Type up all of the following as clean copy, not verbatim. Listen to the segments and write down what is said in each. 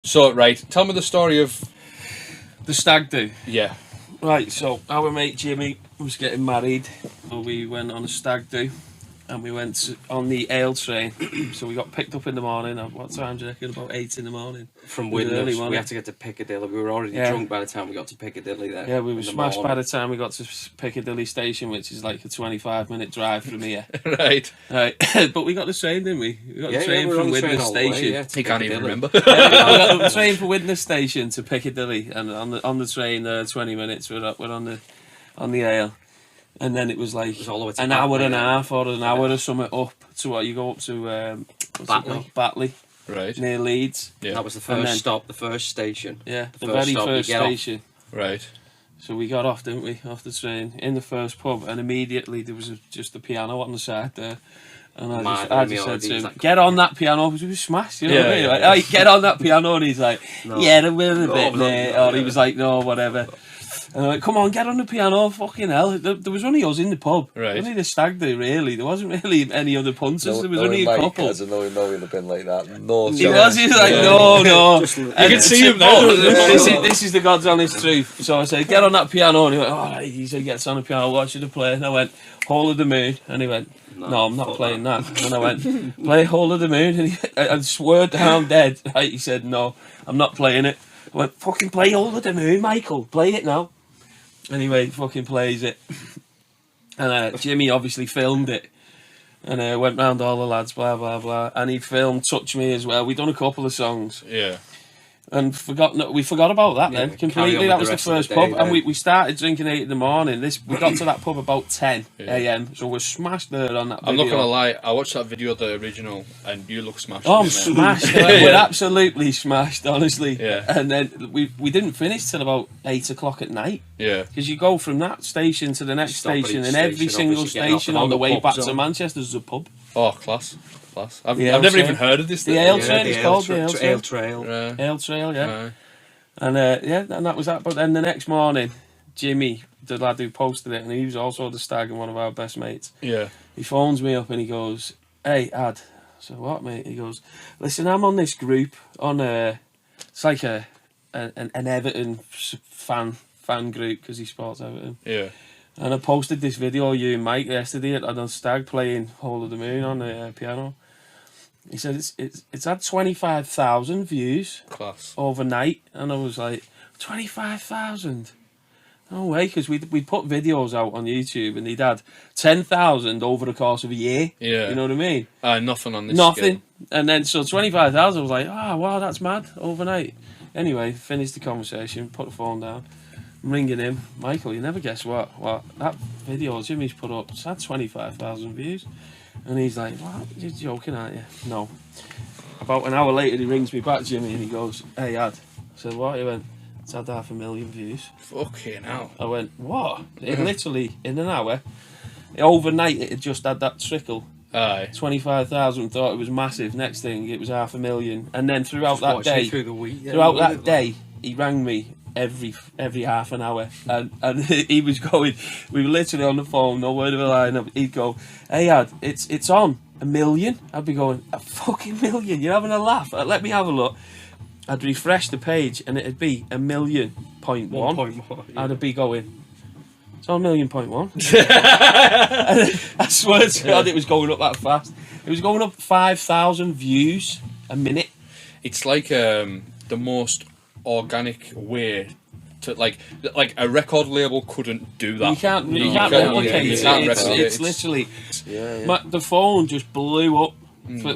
So, right, tell me the story of the stag do. Yeah. Right, so our mate Jimmy was getting married, so we went on a stag do, and we went on the ale train. So we got picked up in the morning. At what time do you reckon? About 8 in the morning. From Widnes, we had to get to Piccadilly. We were already drunk by the time we got to Piccadilly there. Yeah, we were smashed by the time we got to Piccadilly station, which is like a 25-minute drive from here. Right. But we got the train, didn't we? We got the train from Widnes station. He can't even remember. We got the train from Widnes station to Piccadilly, and on the train 20 minutes we're on the ale. And then it was like an hour and a half or an hour or something up to what you go up to Batley. Right. Near Leeds. Yeah. That was the first stop, the first station. Yeah, the very first station. Right. So we got off, didn't we, off the train, in the first pub, and immediately there was just a piano on the side there. And I just said to him, get on that piano, because we were smashed, you know what I mean? Like, hey, get on that piano, and he's like, yeah, a little bit, mate. Or he was like, no, whatever. And I'm like, come on, get on the piano, fucking hell. There was only us in the pub. Right. Only the stag do, really. There wasn't really any other punters. There was only a couple. I know he would have been like that. No, he was like, no. You can see him now. This is the God's honest truth. So I said, get on that piano. And he went, all right. He said, gets on the piano, what should I play? And I went, Hole of the Moon. And he went, no, I'm not playing that. And I went, play Hole of the Moon. And I swore down dead. Right? He said, no, I'm not playing it. I went, fucking play Hole of the Moon, Michael. Play it now. Anyway, fucking plays it. And Jimmy obviously filmed it. And went round all the lads, blah, blah, blah. And he filmed Touch Me as well. We'd done a couple of songs. Yeah. And we forgot about that then, completely. That was the first pub. And we started drinking 8 in the morning. We got to that pub about 10 a.m. So we're smashed there on that video. I'm not going to lie, I watched that video, the original, and you look smashed. Oh, I'm smashed. We're absolutely smashed, honestly. Yeah. And then we didn't finish till about 8 o'clock at night. Yeah. Because you go from that station to the next station, and every single station on the way back to Manchester is a pub. Oh, class. I've never even heard of this thing. The Ale Trail is called the Ale Trail. Ale Trail, yeah. And and that was that. But then the next morning, Jimmy, the lad who posted it, and he was also the stag and one of our best mates. Yeah. He phones me up and he goes, "Hey, Ad." So what, mate? He goes, "Listen, I'm on this group on it's like an Everton fan group because he supports Everton." Yeah. And I posted this video of you and Mike yesterday at a stag playing Hole of the Moon on the piano. He said it's had 25,000 views. Class. Overnight, and I was like, 25,000? No way, because we put videos out on YouTube and he'd had 10,000 over the course of a year. Yeah. You know what I mean? Nothing on this. Nothing. And then so 25,000, I was like, oh wow, that's mad, overnight. Anyway, finished the conversation, put the phone down. I'm ringing him, Michael, you never guess what that video Jimmy's put up, it's had 25,000 views. And he's like, what? You're joking, aren't you? No. About an hour later, he rings me back, Jimmy, and he goes, hey, Ad. I said, what? He went, it's had 500,000 views. Fucking hell. I went, what? It literally, in an hour, overnight, it had just had that trickle. Aye. 25,000, thought it was massive. Next thing, it was 500,000. And then throughout that day, through the week, that day, he rang me every half an hour, and he was going, we were literally on the phone, no word of a lie. He'd go, hey Ad, it's on 1 million. I'd be going, 1 fucking million, you're having a laugh? Let me have a look. I'd refresh the page and it'd be 1.1 million. I'd be going, it's on 1.1 million. I swear to God, it was going up that fast. It was going up 5,000 views a minute. It's like the most organic way to like a record label couldn't do that. You can't replicate it. It's literally the phone just blew up.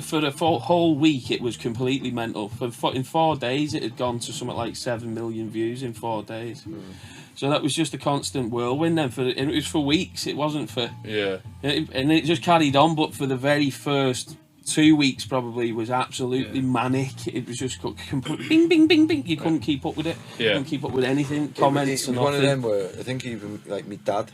For the whole week it was completely mental. In 4 days it had gone to something like 7 million views in 4 days. So that was just a constant whirlwind then. It was for weeks, it wasn't for and it just carried on. But for the very first 2 weeks probably was absolutely manic. It was just complete bing, bing, bing, bing. You couldn't keep up with it. You couldn't keep up with anything. Comments and nothing. One of them where I think even like my dad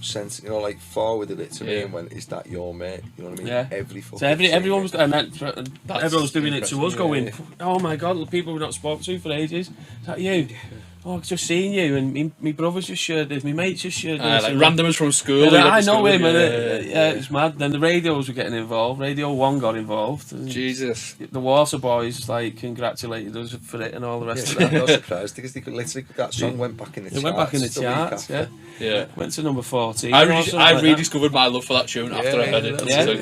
sent, like forwarded it to me and went, "Is that your mate?" You know what I mean? Yeah. Every fucking. So everyone was, and everyone was doing it to us, going, "Oh my God, the people we've not spoken to for ages. Is that you?" oh, I've just seen you, and my brother's just shared this, my mate's just shared this. Like and randomers from school. yeah, you got I to know school, him, and yeah. it's mad. Then the radios were getting involved. Radio 1 got involved. And Jesus. the Water Boys like congratulated us for it and all the rest of I'm that. not surprised because they could literally that song went back in the charts. It went back in the week charts, after. yeah. Yeah. Went to number 14. I or something like that. rediscovered my love for that tune after I heard it. Yeah. So